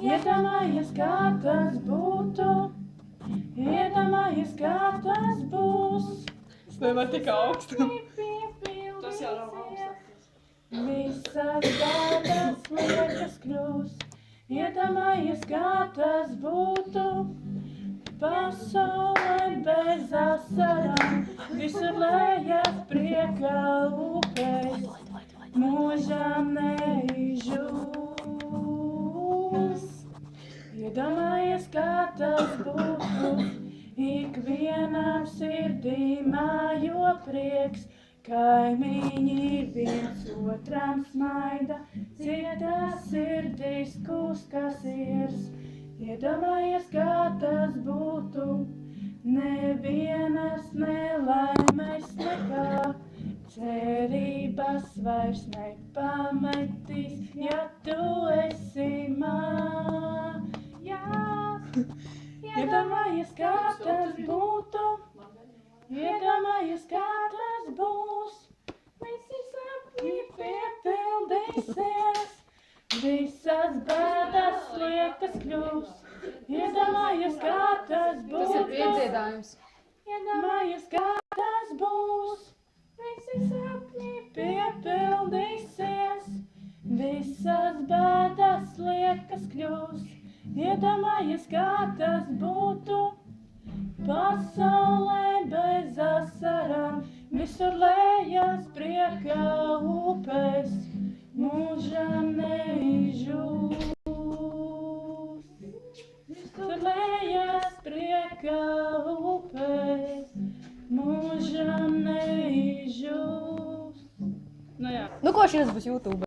Iedomājies, kā tas būtu, iedomājies, kā tas būs. Es nevaru tik augstu. Tas jau nav augstāks. Visas bādas liekas kļūs. Iedomājies, kā tas būtu. Pasaulē bez asarām, visur lejas prieka upes, mūžām neizžūs. Iedomājies, kā tas būtu, ikvienam sirdī mājo prieks, kaimiņi viens otram smaida, cietā sirdīs kūst kā sirs. Iedomājies, kā tas būtu, nevienas nelaimes nekā, cerības vairs nepametīs, ja tu esi mājās. Iedomājies, kā tas būtu, iedomājies, kā tas būs, visi sapņi piepildīsies. Visas bēdas liekas kļūs. Iedomājies, kā tas būs. Tas ir piedziedājums. Iedomājies, kā tas būs. Visi sapņi piepildīsies. Visas bēdas liekas kļūs. Iedomājies, kā tas būtu. Pasaulē bez asarām, visur lejas prieka upes. Mūžām neizžūs, visur lejas prieka upes, mūžām neizžūs. Nu ko šis būs YouTube?